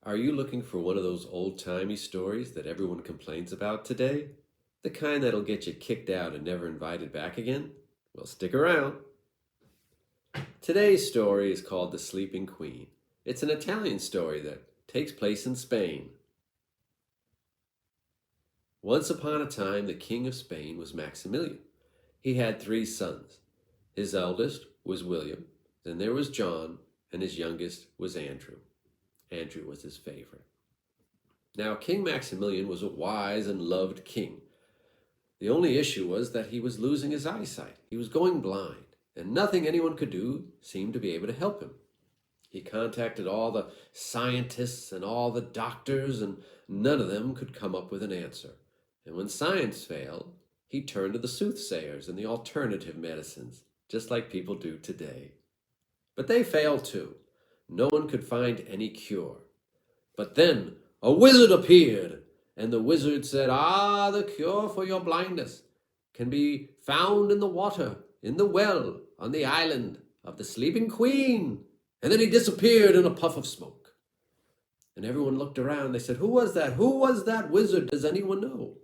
Are you looking for one of those old-timey stories that everyone complains about today? The kind that'll get you kicked out and never invited back again? Well, stick around. Today's story is called The Sleeping Queen. It's an Italian story that takes place in Spain. Once upon a time, the king of Spain was Maximilian. He had 3 sons. His eldest was William, then there was John, and his youngest was Andrew. Andrew was his favorite. Now, King Maximilian was a wise and loved king. The only issue was that he was losing his eyesight. He was going blind, and nothing anyone could do seemed to be able to help him. He contacted all the scientists and all the doctors, and none of them could come up with an answer. And when science failed, he turned to the soothsayers and the alternative medicines, just like people do today. But they failed too. No one could find any cure. But then a wizard appeared, and the wizard said, the cure for your blindness can be found in the water, in the well, on the island of the Sleeping Queen. And then he disappeared in a puff of smoke. And everyone looked around. They said, who was that? Who was that wizard? Does anyone know?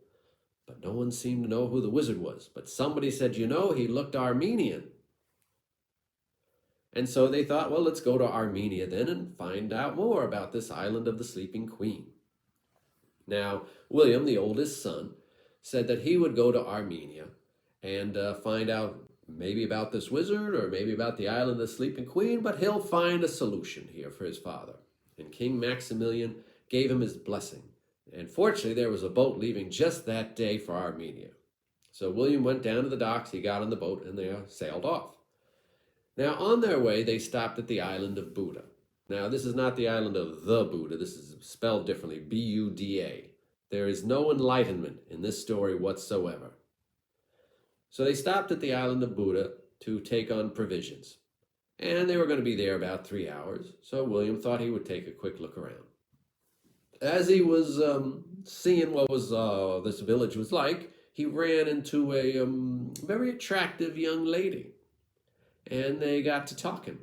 But no one seemed to know who the wizard was. But somebody said, he looked Armenian. And so they thought, well, let's go to Armenia then and find out more about this island of the Sleeping Queen. Now, William, the oldest son, said that he would go to Armenia and find out maybe about this wizard or maybe about the island of the Sleeping Queen, but he'll find a solution here for his father. And King Maximilian gave him his blessing. And fortunately, there was a boat leaving just that day for Armenia. So William went down to the docks, he got on the boat, and they sailed off. Now, on their way, they stopped at the island of Buddha. Now, this is not the island of the Buddha. This is spelled differently, B-U-D-A. There is no enlightenment in this story whatsoever. So they stopped at the island of Buddha to take on provisions. And they were going to be there about 3 hours, so William thought he would take a quick look around. As he was seeing what this village was like, he ran into a very attractive young lady. And they got to talking.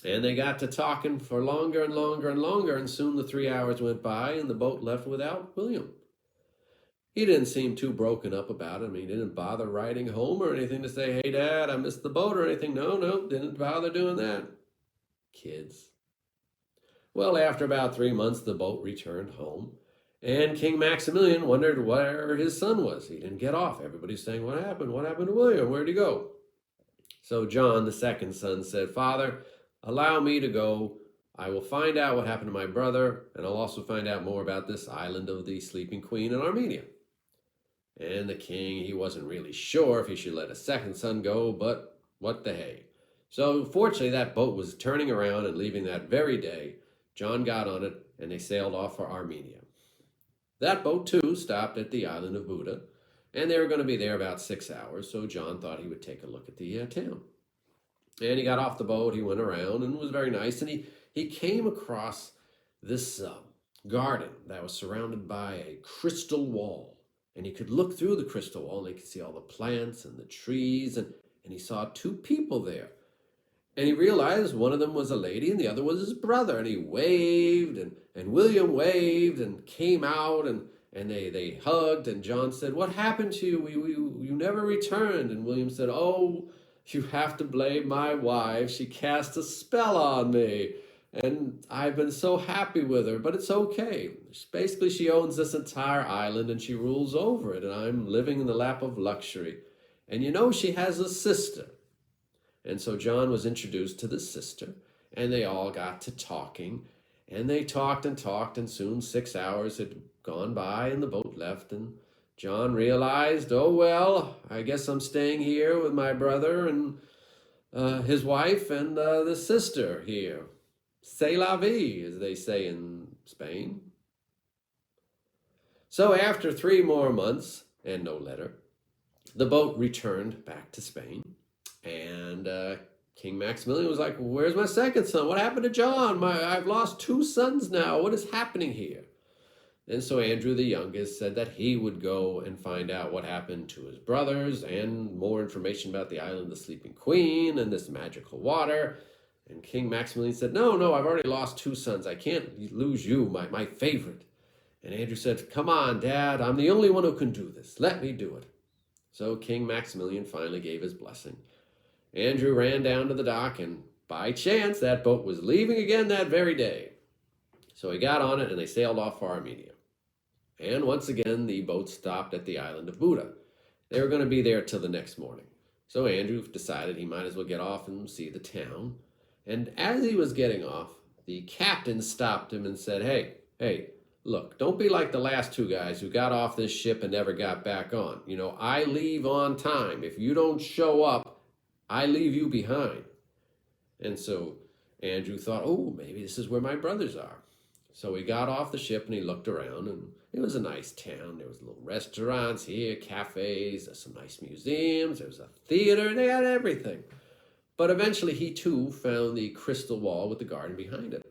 And they got to talking for longer and longer and longer, and soon the 3 hours went by and the boat left without William. He didn't seem too broken up about it. I mean, he didn't bother writing home or anything to say, hey, Dad, I missed the boat or anything. No, didn't bother doing that. Kids. Well, after about 3 months, the boat returned home, and King Maximilian wondered where his son was. He didn't get off. Everybody's saying, what happened? What happened to William? Where'd he go? So John, the second son, said, Father, allow me to go. I will find out what happened to my brother, and I'll also find out more about this island of the Sleeping Queen in Armenia. And the king, he wasn't really sure if he should let a second son go, but what the hey. So fortunately, that boat was turning around and leaving that very day. John got on it, and they sailed off for Armenia. That boat, too, stopped at the island of Buddha, and they were going to be there about 6 hours, so John thought he would take a look at the town. And he got off the boat, he went around, and it was very nice, and he came across this garden that was surrounded by a crystal wall. And he could look through the crystal wall, and he could see all the plants and the trees, and he saw 2 people there. And he realized one of them was a lady, and the other was his brother, and he waved, and William waved, and came out, and they hugged, and John said, what happened to you? You never returned. And William said, oh, you have to blame my wife. She cast a spell on me, and I've been so happy with her, but it's okay. Basically, she owns this entire island, and she rules over it, and I'm living in the lap of luxury. And she has a sister. And so John was introduced to the sister, and they all got to talking, and they talked, and soon 6 hours had gone by, and the boat left, and John realized, oh, well, I guess I'm staying here with my brother and his wife and the sister here. C'est la vie, as they say in Spain. So after 3 more months and no letter, the boat returned back to Spain, and King Maximilian was like, where's my second son? What happened to John? I've lost 2 sons now. What is happening here? And so Andrew, the youngest, said that he would go and find out what happened to his brothers and more information about the island of the Sleeping Queen and this magical water. And King Maximilian said, no, no, I've already lost 2 sons. I can't lose you, my favorite. And Andrew said, come on, Dad, I'm the only one who can do this. Let me do it. So King Maximilian finally gave his blessing. Andrew ran down to the dock, and by chance, that boat was leaving again that very day. So he got on it, and they sailed off for Armenia. And once again, the boat stopped at the island of Buda. They were going to be there till the next morning. So Andrew decided he might as well get off and see the town. And as he was getting off, the captain stopped him and said, hey, look, don't be like the last 2 guys who got off this ship and never got back on. You know, I leave on time. If you don't show up, I leave you behind. And so Andrew thought, oh, maybe this is where my brothers are. So he got off the ship and he looked around, and it was a nice town. There was little restaurants here, cafes, some nice museums, there was a theater, they had everything. But eventually he too found the crystal wall with the garden behind it.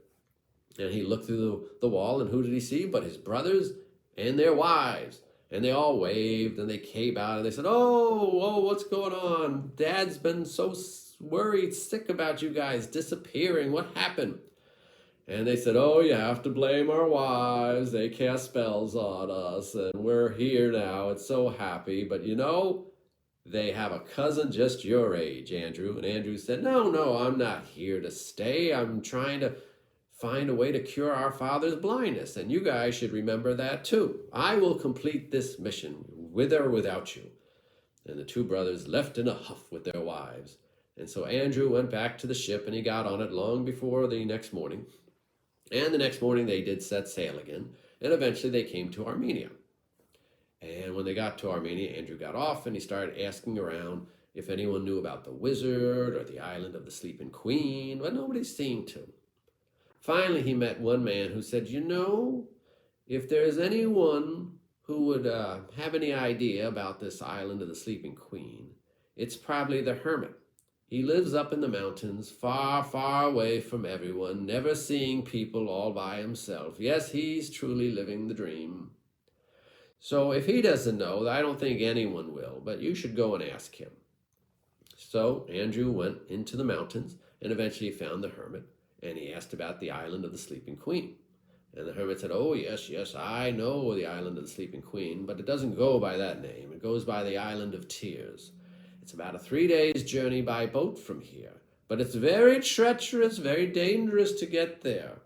And he looked through the wall, and who did he see but his brothers and their wives? And they all waved, and they came out, and they said, oh, what's going on? Dad's been so worried, sick about you guys disappearing. What happened? And they said, oh, you have to blame our wives. They cast spells on us, and we're here now. It's so happy. But you know, they have a cousin just your age, Andrew. And Andrew said, no, I'm not here to stay. I'm trying to find a way to cure our father's blindness, and you guys should remember that too. I will complete this mission, with or without you. And the 2 brothers left in a huff with their wives. And so Andrew went back to the ship, and he got on it long before the next morning. And the next morning they did set sail again, and eventually they came to Armenia. And when they got to Armenia, Andrew got off, and he started asking around if anyone knew about the wizard or the island of the sleeping queen, but nobody seemed to. Finally, he met one man who said, you know, if there's anyone who would have any idea about this island of the sleeping queen, it's probably the hermit. He lives up in the mountains, far, far away from everyone, never seeing people, all by himself. Yes, he's truly living the dream. So if he doesn't know, I don't think anyone will, but you should go and ask him. So Andrew went into the mountains and eventually found the hermit. And he asked about the island of the sleeping queen. And the hermit said, oh, yes, I know the island of the sleeping queen, but it doesn't go by that name. It goes by the island of tears. It's about a 3 days journey by boat from here, but it's very treacherous, very dangerous to get there.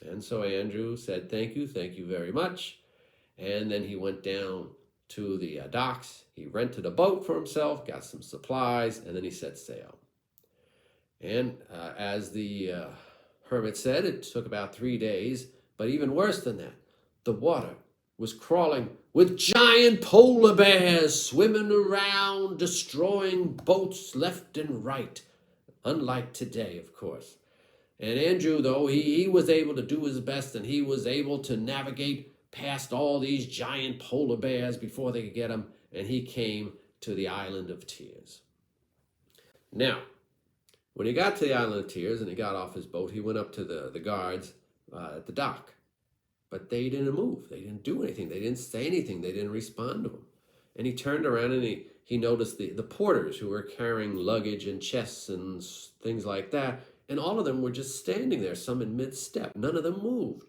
And so Andrew said, thank you very much. And then he went down to the docks. He rented a boat for himself, got some supplies, and then he set sail. And as the hermit said, it took about 3 days, but even worse than that, the water was crawling with giant polar bears swimming around, destroying boats left and right, unlike today, of course. And Andrew, though, he was able to do his best, and he was able to navigate past all these giant polar bears before they could get him, and he came to the Island of Tears. Now, when he got to the Island of Tears and he got off his boat, he went up to the guards at the dock. But they didn't move. They didn't do anything. They didn't say anything. They didn't respond to him. And he turned around and he noticed the porters who were carrying luggage and chests and things like that. And all of them were just standing there, some in mid-step. None of them moved.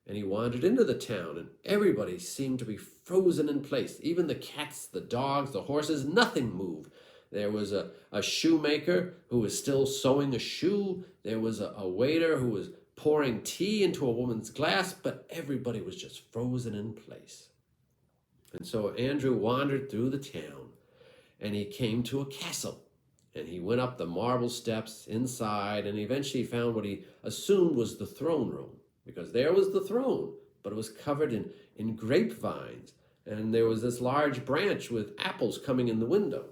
And he wandered into the town, and everybody seemed to be frozen in place. Even the cats, the dogs, the horses, nothing moved. There was a shoemaker who was still sewing a shoe. There was a waiter who was pouring tea into a woman's glass, but everybody was just frozen in place. And so Andrew wandered through the town, and he came to a castle. And he went up the marble steps inside, and eventually found what he assumed was the throne room, because there was the throne, but it was covered in grapevines, and there was this large branch with apples coming in the window.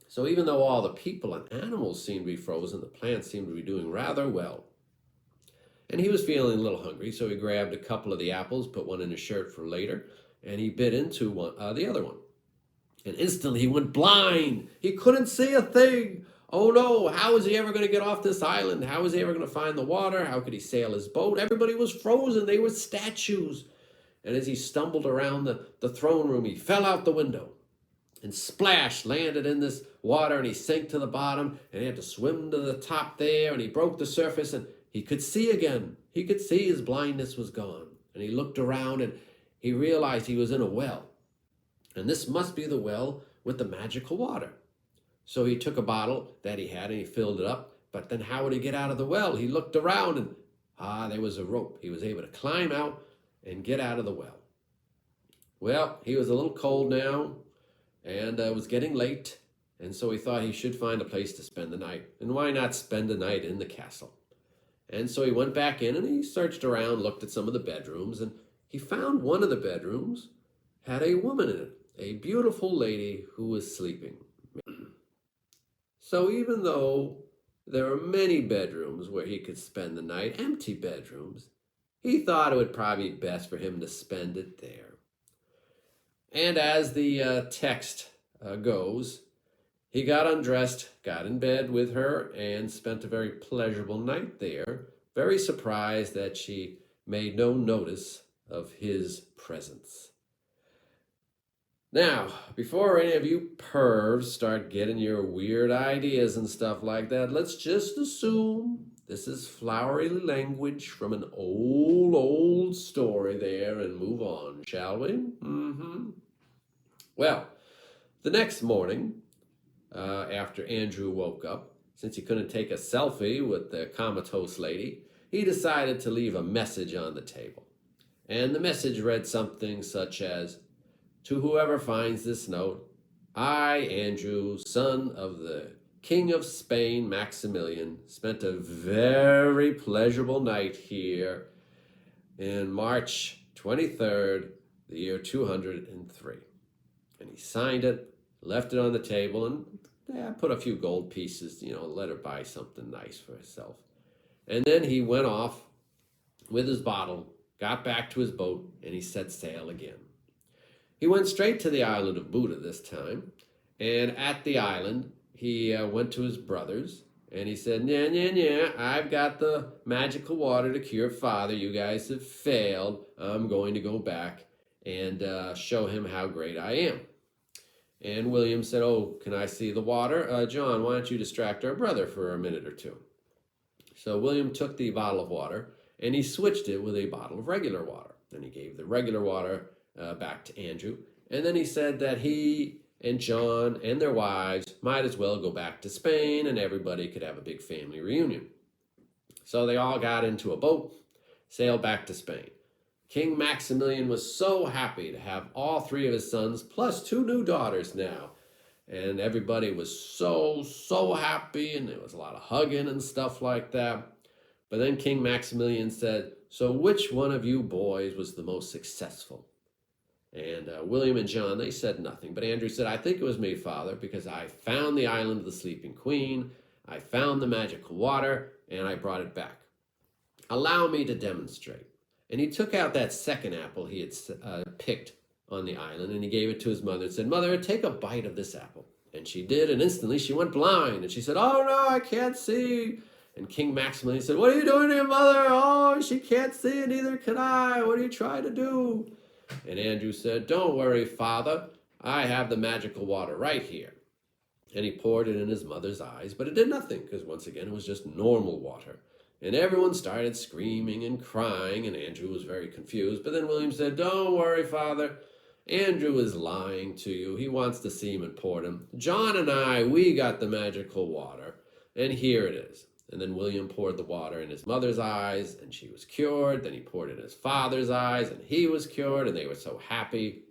So even though all the people and animals seemed to be frozen, the plants seemed to be doing rather well. And he was feeling a little hungry, so he grabbed a couple of the apples, put one in his shirt for later, and he bit into the other one. And instantly he went blind. He couldn't see a thing. Oh no, how is he ever going to get off this island? How is he ever going to find the water? How could he sail his boat? Everybody was frozen. They were statues. And as he stumbled around the throne room, he fell out the window. and splash, landed in this water, and he sank to the bottom, and he had to swim to the top there, and he broke the surface, and he could see again. He could see his blindness was gone. And he looked around, and he realized he was in a well. And this must be the well with the magical water. So he took a bottle that he had, and he filled it up. But then how would he get out of the well? He looked around, and there was a rope. He was able to climb out and get out of the well. Well, he was a little cold now, and it was getting late, and so he thought he should find a place to spend the night. And why not spend the night in the castle? And so he went back in, and he searched around, looked at some of the bedrooms, and he found one of the bedrooms had a woman in it, a beautiful lady who was sleeping. So even though there were many bedrooms where he could spend the night, empty bedrooms, he thought it would probably be best for him to spend it there. And as the text goes, he got undressed, got in bed with her, and spent a very pleasurable night there, very surprised that she made no notice of his presence. Now, before any of you pervs start getting your weird ideas and stuff like that, let's just assume this is flowery language from an old story there and move on, shall we? Well, the next morning, after Andrew woke up, since he couldn't take a selfie with the comatose lady, he decided to leave a message on the table. And the message read something such as, "To whoever finds this note, I, Andrew, son of the King of Spain, Maximilian, spent a very pleasurable night here in March 23rd, the year 203. And he signed it, left it on the table, and put a few gold pieces, let her buy something nice for herself. And then he went off with his bottle, got back to his boat, and he set sail again. He went straight to the island of Buddha this time, and at the island, he went to his brothers, and he said, "Nya, I've got the magical water to cure father. You guys have failed. I'm going to go back and show him how great I am." And William said, "Oh, can I see the water? John, why don't you distract our brother for a minute or two?" So William took the bottle of water, and he switched it with a bottle of regular water. Then he gave the regular water back to Andrew. And then he said that he and John and their wives might as well go back to Spain, and everybody could have a big family reunion. So they all got into a boat, sailed back to Spain. King Maximilian was so happy to have all three of his sons, plus two new daughters now. And everybody was so happy, and there was a lot of hugging and stuff like that. But then King Maximilian said, "So which one of you boys was the most successful?" And William and John, they said nothing. But Andrew said, "I think it was me, Father, because I found the island of the sleeping queen, I found the magical water, and I brought it back. Allow me to demonstrate." And he took out that second apple he had picked on the island, and he gave it to his mother and said, "Mother, take a bite of this apple." And she did, and instantly she went blind. And she said, "Oh no, I can't see." And King Maximilian said, "What are you doing here, Mother? Oh, she can't see, and neither can I. What are you trying to do?" And Andrew said, "Don't worry, Father. I have the magical water right here." And he poured it in his mother's eyes, but it did nothing, because once again, it was just normal water. And everyone started screaming and crying, and Andrew was very confused. But then William said, "Don't worry, Father. Andrew is lying to you. He wants the semen poured him. John and I, we got the magical water, and here it is." And then William poured the water in his mother's eyes, and she was cured. Then he poured it in his father's eyes, and he was cured, and they were so happy.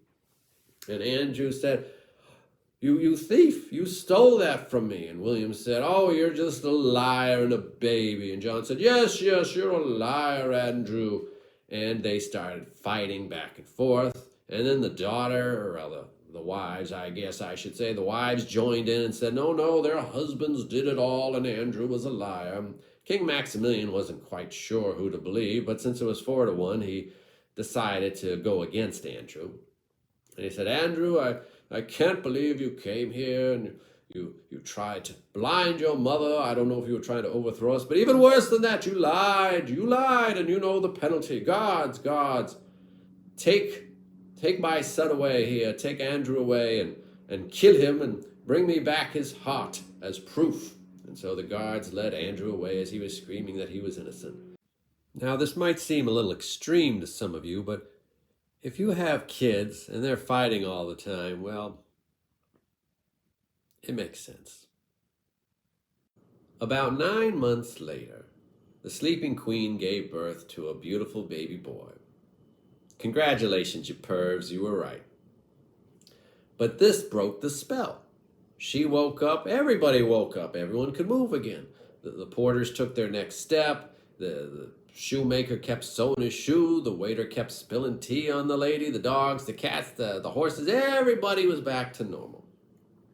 And Andrew said, You thief, you stole that from me." And William said, "Oh, you're just a liar and a baby." And John said, yes, you're a liar, Andrew." And they started fighting back and forth. And then the daughter, or the wives, I guess I should say, the wives joined in and said, no, their husbands did it all, and Andrew was a liar. King Maximilian wasn't quite sure who to believe, but since it was 4-1, he decided to go against Andrew. And he said, "Andrew, I can't believe you came here and you tried to blind your mother. I don't know if you were trying to overthrow us, but even worse than that, you lied, and you know the penalty. Gods, take my son away here, take Andrew away, and and kill him and bring me back his heart as proof." And so the guards led Andrew away as he was screaming that he was innocent. Now, this might seem a little extreme to some of you, but if you have kids and they're fighting all the time, well, it makes sense. About 9 months later, the sleeping queen gave birth to a beautiful baby boy. Congratulations, you pervs, you were right. But this broke the spell. She woke up, everybody woke up, everyone could move again. The porters took their next step, the shoemaker kept sewing his shoe, the waiter kept spilling tea on the lady, the dogs, the cats, the horses, everybody was back to normal.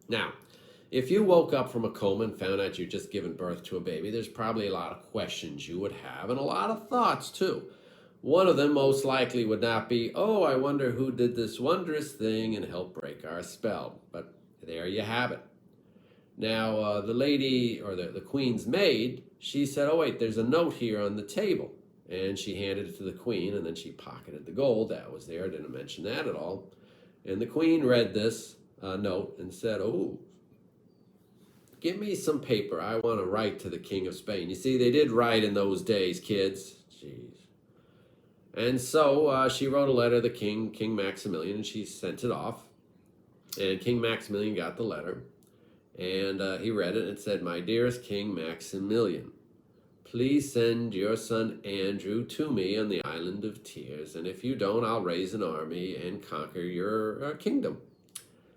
Now, if you woke up from a coma and found out you'd just given birth to a baby, there's probably a lot of questions you would have and a lot of thoughts too. One of them most likely would not be, "Oh, I wonder who did this wondrous thing and helped break our spell." But there you have it. Now, the lady, or the queen's maid, she said, "Oh wait, there's a note here on the table." And she handed it to the queen, and then she pocketed the gold that was there. Didn't mention that at all. And the queen read this note and said, "Oh, give me some paper. I want to write to the King of Spain." You see, they did write in those days, kids. Jeez. And so she wrote a letter to King Maximilian, and she sent it off. And King Maximilian got the letter, and he read it, and it said, "My dearest King Maximilian, please send your son Andrew to me on the Island of Tears, and if you don't, I'll raise an army and conquer your kingdom.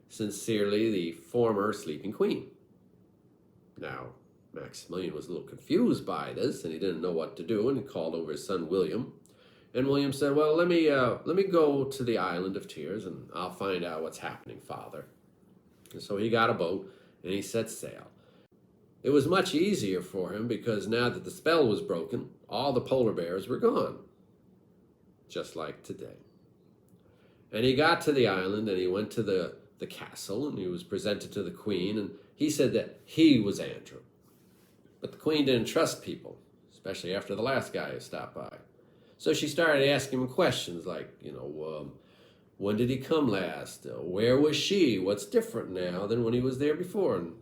Sincerely, the former sleeping queen." Now, Maximilian was a little confused by this, and he didn't know what to do, and he called over his son William. And William said, "Well, let me go to the Island of Tears, and I'll find out what's happening, Father." And so he got a boat, and he set sail. It was much easier for him because now that the spell was broken, all the polar bears were gone, just like today. And he got to the island, and he went to the castle, and he was presented to the queen, and he said that he was Andrew. But the queen didn't trust people, especially after the last guy who stopped by. So she started asking him questions like, when did he come last? Where was she? What's different now than when he was there before? And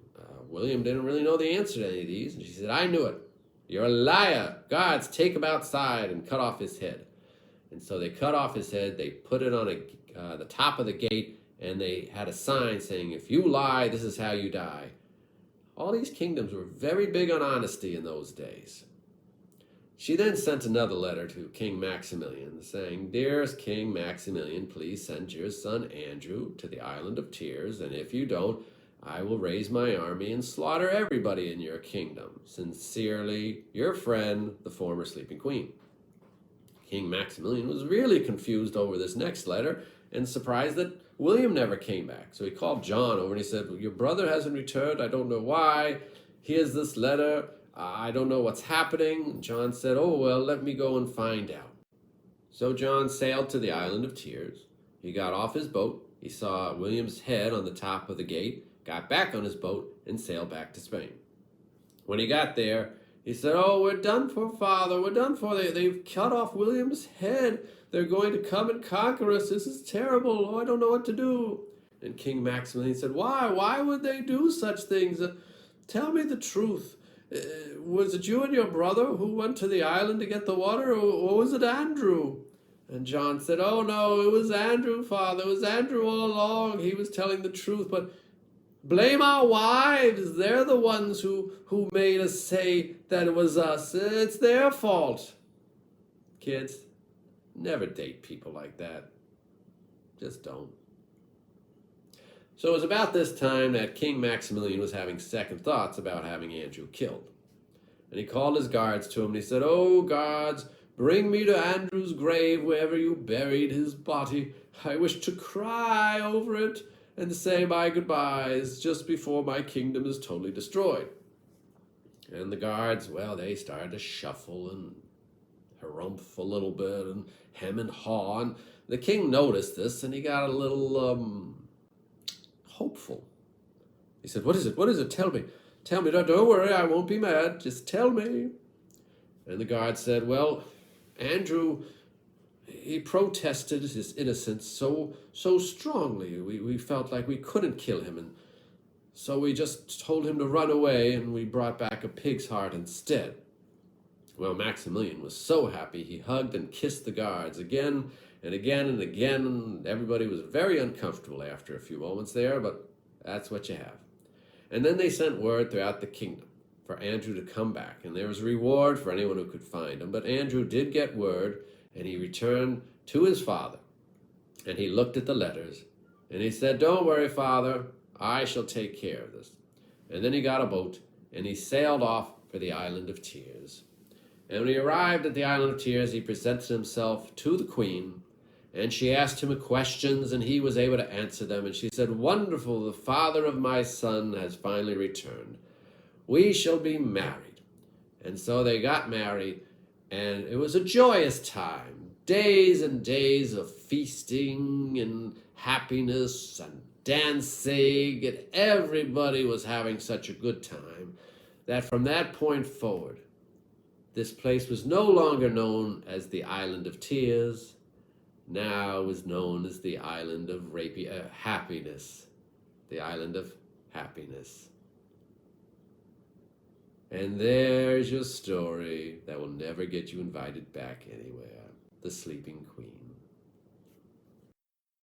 William didn't really know the answer to any of these. And she said, "I knew it. You're a liar. Guards, take him outside and cut off his head." And so they cut off his head. They put it on the top of the gate, and they had a sign saying, "If you lie, this is how you die." All these kingdoms were very big on honesty in those days. She then sent another letter to King Maximilian saying, "Dearest King Maximilian, please send your son Andrew to the Island of Tears, and if you don't, I will raise my army and slaughter everybody in your kingdom. Sincerely, your friend, the former sleeping queen." King Maximilian was really confused over this next letter and surprised that William never came back. So he called John over and he said, "Well, your brother hasn't returned. I don't know why. Here's this letter. I don't know what's happening." John said, "Oh, well, let me go and find out." So John sailed to the Island of Tears. He got off his boat. He saw William's head on the top of the gate, got back on his boat, and sailed back to Spain. When he got there, he said, "Oh, we're done for, Father. We're done for. They've cut off William's head. They're going to come and conquer us. This is terrible. Oh, I don't know what to do." And King Maximilian said, "Why? Why would they do such things? Tell me the truth. Was it you and your brother who went to the island to get the water, or was it Andrew?" And John said, "Oh, no, it was Andrew, Father. It was Andrew all along. He was telling the truth. But blame our wives. They're the ones who made us say that it was us. It's their fault." Kids, never date people like that. Just don't. So it was about this time that King Maximilian was having second thoughts about having Andrew killed. And he called his guards to him and he said, "Oh, guards, bring me to Andrew's grave wherever you buried his body. I wish to cry over it and say my goodbyes just before my kingdom is totally destroyed." And the guards, well, they started to shuffle and harumph a little bit and hem and haw. And the king noticed this and he got a little hopeful. He said, "What is it? What is it? Tell me. Tell me. Don't worry, I won't be mad. Just tell me." And the guard said, "Well, Andrew, He protested his innocence so strongly. We felt like we couldn't kill him, and so we just told him to run away, and we brought back a pig's heart instead. Well, Maximilian was so happy he hugged and kissed the guards again and again and again. Everybody was very uncomfortable after a few moments there, but that's what you have. And then they sent word throughout the kingdom for Andrew to come back, and there was a reward for anyone who could find him. But Andrew did get word, and he returned to his father, and he looked at the letters, and he said, "Don't worry, Father, I shall take care of this." And then he got a boat, and he sailed off for the Island of Tears. And when he arrived at the Island of Tears, he presented himself to the queen, and she asked him questions, and he was able to answer them. And she said, "Wonderful, the father of my son has finally returned. We shall be married." And so they got married, and it was a joyous time. Days and days of feasting and happiness and dancing, and everybody was having such a good time that from that point forward, this place was no longer known as the Island of Tears. Now was known as the Island of Happiness. The Island of Happiness. And there's your story that will never get you invited back anywhere. The Sleeping Queen.